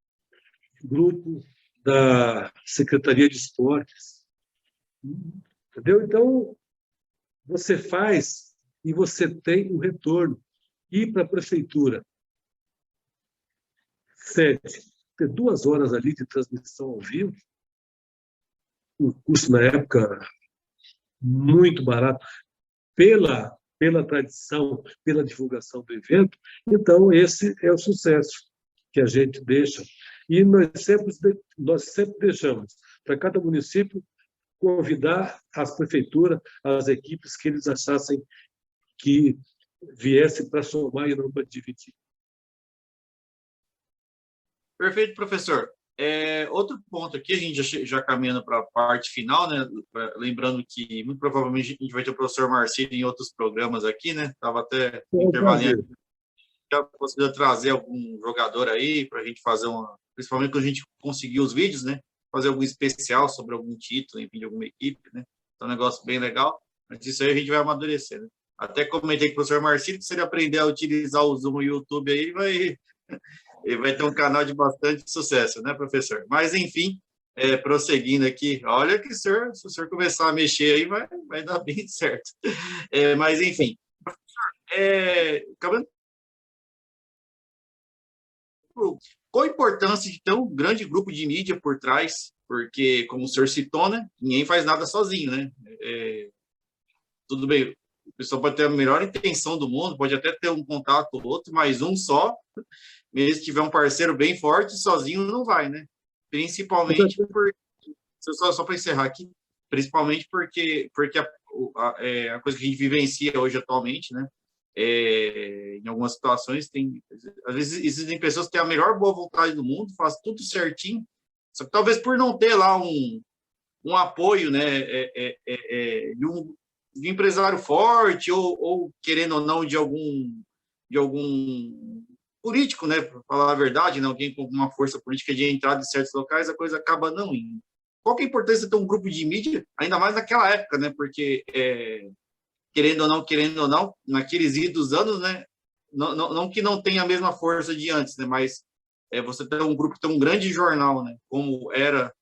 grupo da Secretaria de Esportes. Entendeu? Então, você faz e você tem um retorno. Ir para a prefeitura, 7, ter 2 horas ali de transmissão ao vivo, um custo na época muito barato, pela tradição, pela divulgação do evento. Então, esse é o sucesso que a gente deixa. E nós sempre deixamos para cada município convidar as prefeituras, as equipes que eles achassem que viessem para somar e não para dividir. Perfeito, professor. Outro ponto aqui, a gente já caminhando para a parte final, né? Lembrando que muito provavelmente a gente vai ter o professor Marcílio em outros programas aqui, né? Estava até intervalando. Já conseguiu trazer algum jogador aí para a gente fazer principalmente quando a gente conseguir os vídeos, né? Fazer algum especial sobre algum título, enfim, de alguma equipe, né? Então, é um negócio bem legal. Mas isso aí a gente vai amadurecer, né? Até comentei com o professor Marcílio que se ele aprender a utilizar o Zoom e o YouTube aí, ele vai ter um canal de bastante sucesso, né, professor? Mas, enfim, prosseguindo aqui, olha que se o senhor começar a mexer aí, vai dar bem certo. Mas, enfim, professor, qual a importância de ter um grande grupo de mídia por trás? Porque, como o senhor citou, né, ninguém faz nada sozinho, né? Tudo bem, o pessoal pode ter a melhor intenção do mundo, pode até ter um contato ou outro, mas um só, mesmo se tiver um parceiro bem forte, sozinho não vai, né? Principalmente porque, só para encerrar aqui, principalmente porque a coisa que a gente vivencia hoje atualmente, né? Em algumas situações, às vezes existem pessoas que têm a melhor boa vontade do mundo, fazem tudo certinho, só que talvez por não ter lá um apoio, né, de um empresário forte ou querendo ou não de algum político, né, para falar a verdade, né, alguém com uma força política de entrada em certos locais, a coisa acaba não indo. Qual que é a importância de ter um grupo de mídia, ainda mais naquela época, né, porque querendo ou não, naqueles idos anos, né, não que não tenha a mesma força de antes, né, mas você ter um grupo, ter um grande jornal, né, como era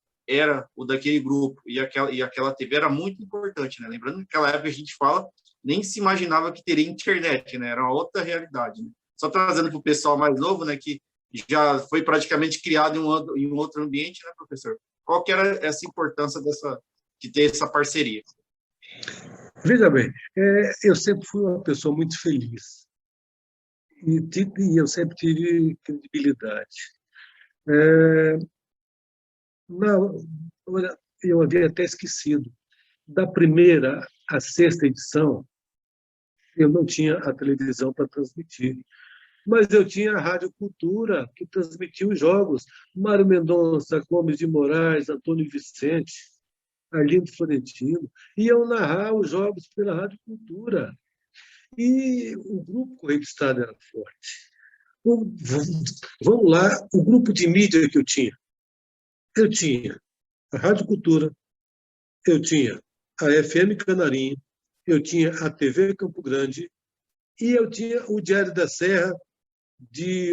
o daquele grupo, e aquela TV era muito importante, né? Lembrando que naquela época a gente fala, nem se imaginava que teria internet, né? Era uma outra realidade, né? Só trazendo para o pessoal mais novo, né, que já foi praticamente criado em um outro ambiente, né, professor? Qual que era essa importância de ter essa parceria? Veja bem, eu sempre fui uma pessoa muito feliz e eu sempre tive credibilidade. Eu havia até esquecido. Da primeira à sexta edição, eu não tinha a televisão para transmitir, mas eu tinha a Rádio Cultura, que transmitia os jogos. Mário Mendonça, Gomes de Moraes, Antônio Vicente, Arlindo Florentino, iam narrar os jogos pela Rádio Cultura. E o grupo Correio do Estado era forte. Vamos lá, o grupo de mídia que eu tinha. Eu tinha a Rádio Cultura, eu tinha a FM Canarinho, eu tinha a TV Campo Grande e eu tinha o Diário da Serra de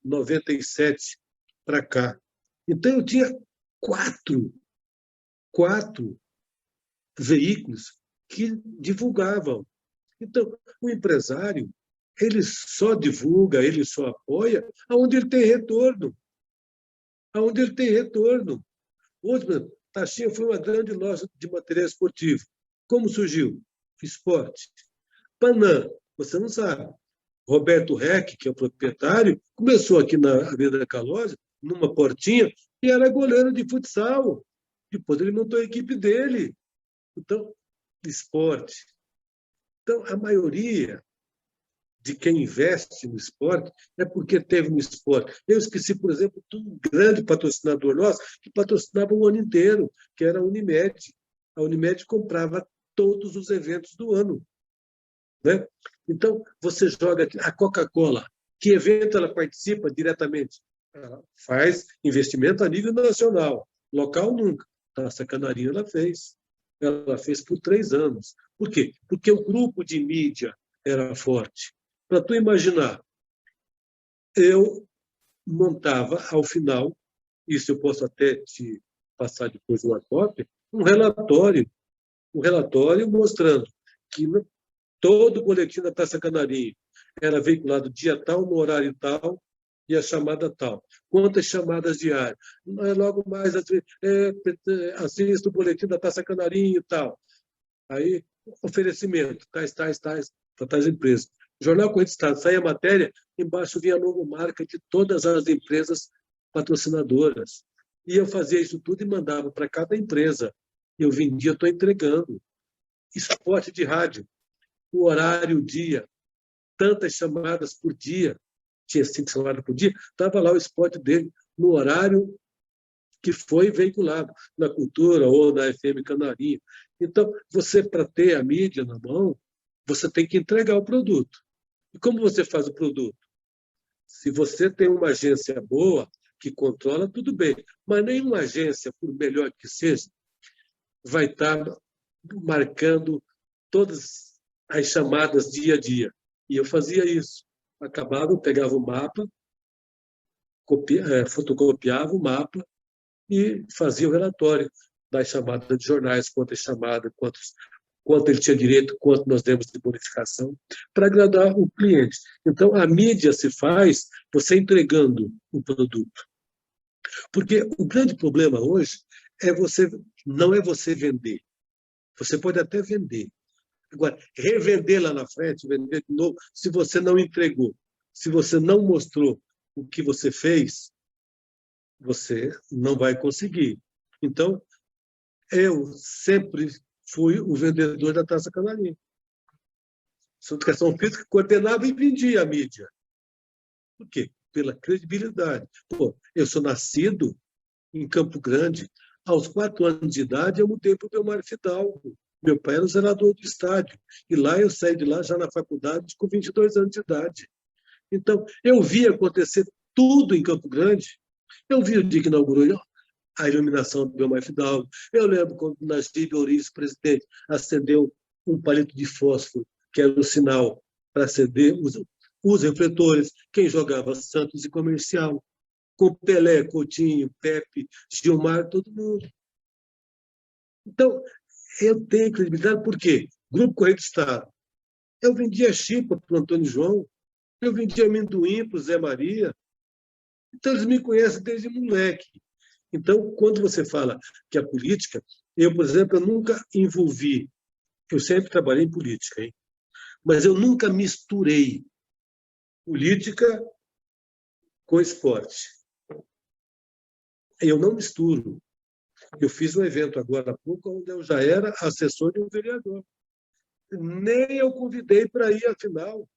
97 para cá. Então, eu tinha quatro veículos que divulgavam. Então, o empresário, ele só divulga, ele só apoia aonde ele tem retorno. Aonde ele tem retorno. Hoje, Taxinha foi uma grande loja de material esportivo. Como surgiu? Esporte. Panam, você não sabe. Roberto Reck, que é o proprietário, começou aqui na Avenida Calósia, numa portinha, e era goleiro de futsal. Depois ele montou a equipe dele. Então, esporte. Então, a maioria de quem investe no esporte é porque teve no esporte. Eu esqueci, por exemplo, de um grande patrocinador nosso que patrocinava o ano inteiro, que era a Unimed. A Unimed comprava todos os eventos do ano, né? Então, você joga a Coca-Cola, que evento ela participa diretamente? Ela faz investimento a nível nacional, local nunca. Taça Canarinho ela fez. Ela fez por 3 anos. Por quê? Porque o grupo de mídia era forte. Para tu imaginar, eu montava, ao final, isso eu posso até te passar depois uma cópia, um relatório mostrando que todo o boletim da Taça Canarinho era veiculado dia tal, no horário tal, e a chamada tal. Quantas chamadas diárias? Logo mais, assisto o boletim da Taça Canarinho e tal. Aí, oferecimento, tais, para tais empresas. Jornal Correio do Estado, saía a matéria, embaixo vinha a logomarca de todas as empresas patrocinadoras. E eu fazia isso tudo e mandava para cada empresa. Eu vendia, estou entregando. Esporte de rádio, o horário, o dia, tantas chamadas por dia, tinha 5 chamadas por dia, estava lá o spot dele, no horário que foi veiculado, na Cultura ou na FM Canarinho. Então, você, para ter a mídia na mão, você tem que entregar o produto. E como você faz o produto? Se você tem uma agência boa, que controla, tudo bem. Mas nenhuma agência, por melhor que seja, vai estar marcando todas as chamadas dia a dia. E eu fazia isso. Acabava, eu pegava o mapa, fotocopiava o mapa e fazia o relatório das chamadas de jornais, quantas chamadas, quanto ele tinha direito, quanto nós demos de bonificação, para agradar o cliente. Então, a mídia se faz você entregando o produto. Porque o grande problema hoje não é você vender. Você pode até vender. Agora, revender lá na frente, vender de novo, se você não entregou, se você não mostrou o que você fez, você não vai conseguir. Então, eu sempre fui o vendedor da Taça Canarinho. Sou educação física, coordenava e vendia a mídia. Por quê? Pela credibilidade. Pô, eu sou nascido em Campo Grande. Aos 4 anos de idade, eu mudei para o Belmar Fidalgo. Meu pai era o zelador do estádio. E lá eu saí de lá já na faculdade com 22 anos de idade. Então, eu vi acontecer tudo em Campo Grande. Eu vi o dia que inaugurou a iluminação do Belmar Fidalgo. Eu lembro quando Najib Ouriço, presidente, acendeu um palito de fósforo, que era o sinal para acender os refletores. Quem jogava Santos e Comercial, com Pelé, Coutinho, Pepe, Gilmar, todo mundo. Então, eu tenho credibilidade por quê? Grupo Correio do Estado. Eu vendia chipa para o Antônio João, eu vendia amendoim para o Zé Maria. Então, eles me conhecem desde moleque. Então, quando você fala que a política, eu, por exemplo, eu nunca envolvi, eu sempre trabalhei em política, hein? Mas eu nunca misturei política com esporte. Eu não misturo. Eu fiz um evento agora há pouco, onde eu já era assessor de um vereador. Nem eu convidei para ir à final.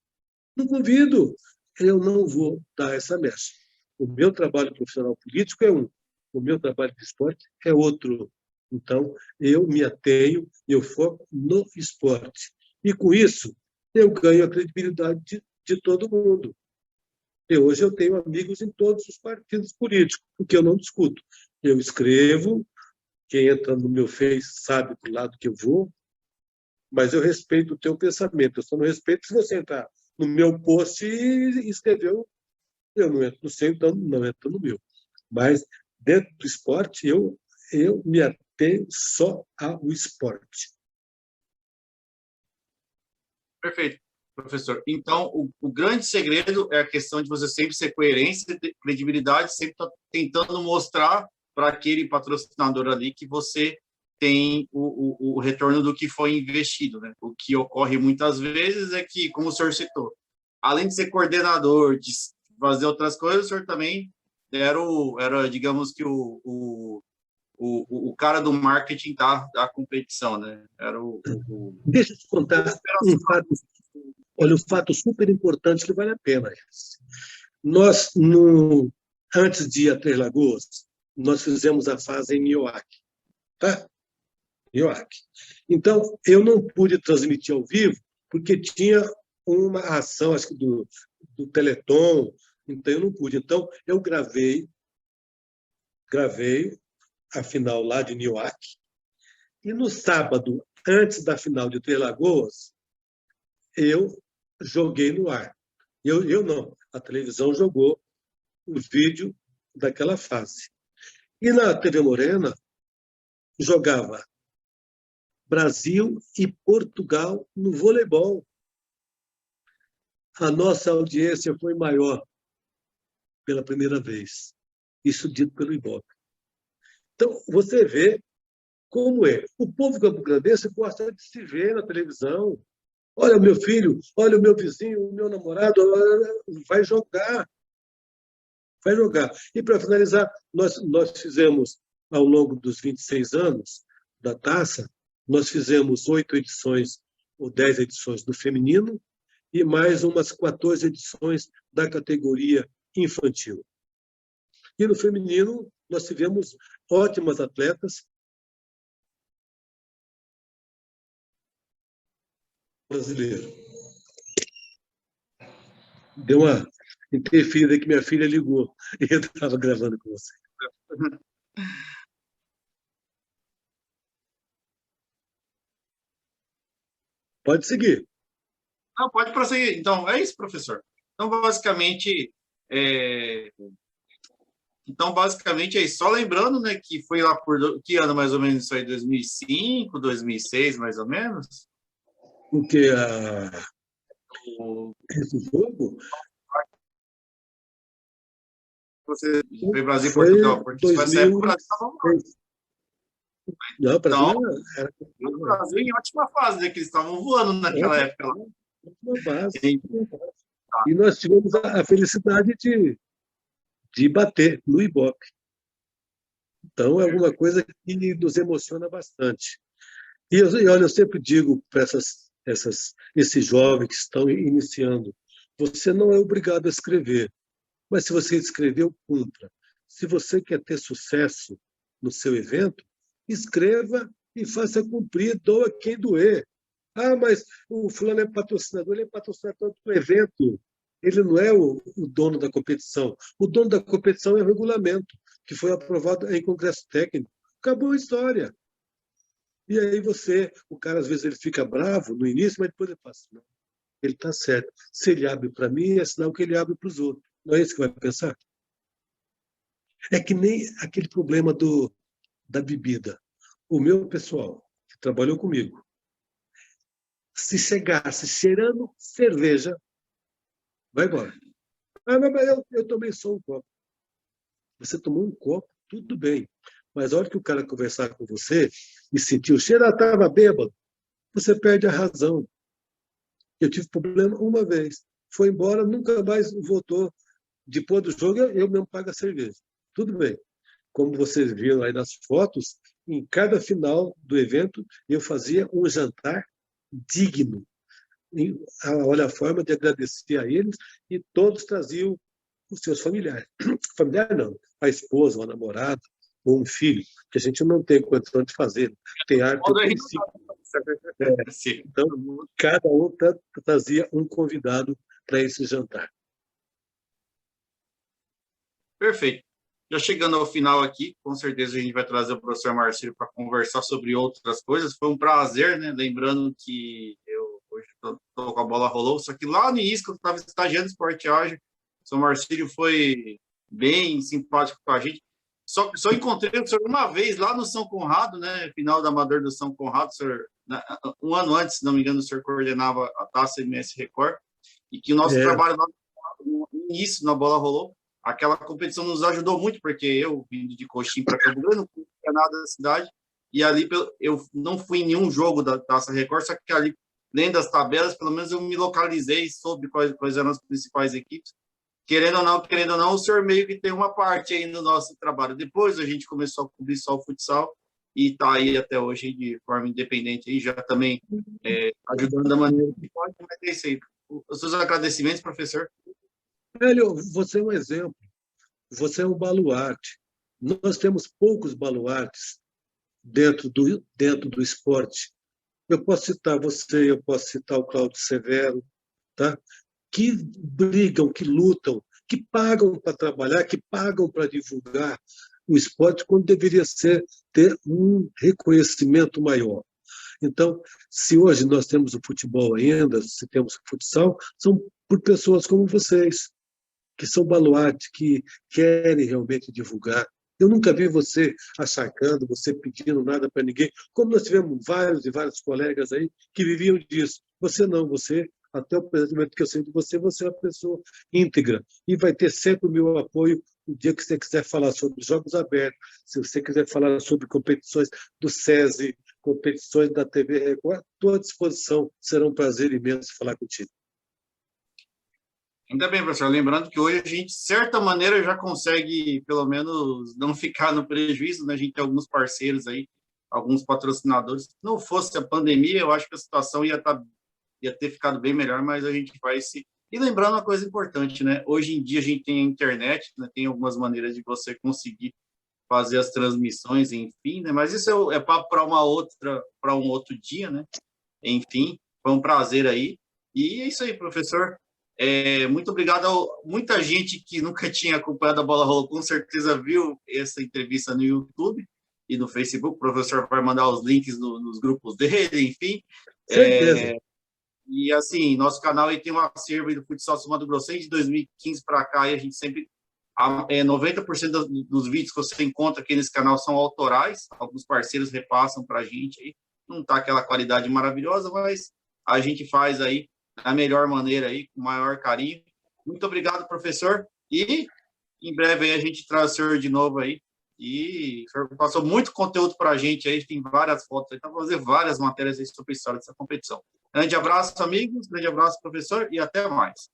Não convido. Eu não vou dar essa mecha. O meu trabalho profissional político é um. O meu trabalho de esporte é outro. Então, eu me atenho, eu foco no esporte. E, com isso, eu ganho a credibilidade de todo mundo. E hoje eu tenho amigos em todos os partidos políticos, porque eu não discuto. Eu escrevo, quem entra no meu Face sabe do lado que eu vou, mas eu respeito o teu pensamento. Eu só não respeito se você entrar no meu post e escreveu. Eu não entro no seu, então não entro no meu. Mas, dentro do esporte, eu me atenho só ao esporte. Perfeito, professor. Então, o grande segredo é a questão de você sempre ser coerente, ter credibilidade, sempre estar tentando mostrar para aquele patrocinador ali que você tem o retorno do que foi investido, né? O que ocorre muitas vezes é que, como o senhor citou, além de ser coordenador, de fazer outras coisas, o senhor também era digamos que o cara do marketing da competição, né? Era Deixa eu te contar um fato. Olha, um fato super importante que vale a pena. Nós, antes de ir a Três Lagoas, nós fizemos a fase em Ioaque, tá? Ioaque. Então, eu não pude transmitir ao vivo, porque tinha uma ação, acho que do Teleton, então eu não pude. Então, eu gravei a final lá de Ioaque, e no sábado, antes da final de Três Lagoas, eu joguei no ar. Eu não, a televisão jogou o vídeo daquela fase. E na TV Morena, jogava Brasil e Portugal no voleibol. A nossa audiência foi maior pela primeira vez. Isso dito pelo Ibope. Então, você vê como é. O povo campo-grandense gosta de se ver na televisão. Olha o meu filho, olha o meu vizinho, o meu namorado, vai jogar. Vai jogar. E, para finalizar, nós fizemos, ao longo dos 26 anos da taça, nós fizemos 8 edições ou 10 edições do feminino e mais umas 14 edições da categoria infantil. E no feminino, nós tivemos ótimas atletas brasileiras. Deu uma interferida que minha filha ligou e eu estava gravando com você. Pode seguir. Não, pode prosseguir. Então, é isso, professor. Então, basicamente é isso. Só lembrando, né, que foi lá por que ano mais ou menos isso aí, 2005, 2006, mais ou menos? Porque O... esse jogo Você foi Brasil e foi Portugal, porque isso vai ser época o Brasil estava voando. Não, Então, era o Brasil em ótima fase, né, que eles estavam voando naquela época lá. uma base. E nós tivemos a felicidade de bater no Ibope. Então, é alguma coisa que nos emociona bastante. E olha, eu sempre digo para esses jovens que estão iniciando, você não é obrigado a escrever, mas se você escreveu, cumpra. Se você quer ter sucesso no seu evento, escreva e faça cumprir, doa quem doer. Ah, mas o fulano é patrocinador, ele é patrocinador do evento. Ele não é o dono da competição. O dono da competição é o regulamento, que foi aprovado em congresso técnico. Acabou a história. E aí o cara às vezes ele fica bravo no início, mas depois ele passa. Não, ele está certo. Se ele abre para mim, é sinal que ele abre para os outros. Não é isso que vai pensar? É que nem aquele problema da bebida. O meu pessoal, que trabalhou comigo, se chegasse cheirando cerveja, vai embora. Ah, mas eu tomei só um copo. Você tomou um copo, tudo bem. Mas a hora que o cara conversar com você e sentir o cheiro, estava bêbado, você perde a razão. Eu tive problema uma vez. Foi embora, nunca mais voltou. Depois do jogo, eu mesmo pago a cerveja. Tudo bem. Como vocês viram aí nas fotos, em cada final do evento, eu fazia um jantar digno. E, olha a forma de agradecer a eles, e todos traziam os seus familiares. Familiar não, a esposa, a namorada, ou um filho, que a gente não tem condição de fazer. Tem arte, tem então, cada um trazia um convidado para esse jantar. Perfeito. Já chegando ao final aqui, com certeza a gente vai trazer o professor Marcílio para conversar sobre outras coisas. Foi um prazer, né? Lembrando que eu hoje estou com a bola rolou, só que lá no início, quando eu estava estagiando Esporte Ágil, o senhor Marcílio foi bem simpático com a gente. Só encontrei o senhor uma vez lá no São Conrado, né? Final da Amador do São Conrado, o senhor, um ano antes, se não me engano, o senhor coordenava a Taça MS Record, e que o nosso trabalho lá no início, na bola rolou, aquela competição nos ajudou muito, porque eu vindo de Coxim para Campo Grande, não conhecia nada da cidade, e ali eu não fui em nenhum jogo da Taça Record, só que ali, lendo as tabelas, pelo menos eu me localizei, soube quais eram as principais equipes. Querendo ou não, o senhor meio que tem uma parte aí no nosso trabalho. Depois a gente começou a cobrir só o futsal e está aí até hoje de forma independente, aí já também ajudando da maneira que pode, mas é isso aí. os seus agradecimentos, professor. Hélio, você é um exemplo. Você é um baluarte. Nós temos poucos baluartes dentro do esporte. Eu posso citar você, eu posso citar o Cláudio Severo, tá? Que brigam, que lutam, que pagam para trabalhar, que pagam para divulgar o esporte, quando deveria ter um reconhecimento maior. Então, se hoje nós temos o futebol ainda, se temos o futsal, são por pessoas como vocês, que são baluartes, que querem realmente divulgar. Eu nunca vi você achacando, você pedindo nada para ninguém, como nós tivemos vários e vários colegas aí que viviam disso. Você não, você, até o momento que eu sei de você, você é uma pessoa íntegra e vai ter sempre o meu apoio no dia que você quiser falar sobre jogos abertos, se você quiser falar sobre competições do SESI, competições da TV Record, estou à disposição, será um prazer imenso falar contigo. Ainda bem, professor. Lembrando que hoje a gente, de certa maneira, já consegue, pelo menos, não ficar no prejuízo, né? A gente tem alguns parceiros aí, alguns patrocinadores. Se não fosse a pandemia, eu acho que a situação ia ter ficado bem melhor, mas a gente vai se... E lembrando uma coisa importante, né? Hoje em dia a gente tem a internet, né? Tem algumas maneiras de você conseguir fazer as transmissões, enfim, né? Mas isso é papo para um outro dia, né? Enfim, foi um prazer aí. E é isso aí, professor. Muito obrigado. Muita gente que nunca tinha acompanhado a Bola Rolou, com certeza viu essa entrevista no YouTube e no Facebook. O professor vai mandar os links nos grupos dele, enfim. Certeza. E assim, nosso canal aí tem um acervo do futsal Mato Grossense de 2015 para cá, e a gente sempre 90% dos vídeos que você encontra aqui nesse canal são autorais. Alguns parceiros repassam para a gente aí. Não está aquela qualidade maravilhosa, mas a gente faz aí da melhor maneira aí, com o maior carinho. Muito obrigado, professor. E em breve aí a gente traz o senhor de novo aí. E o senhor passou muito conteúdo para a gente aí, tem várias fotos aí, para fazer várias matérias aí sobre a história dessa competição. Grande abraço, amigos. Grande abraço, professor, e até mais.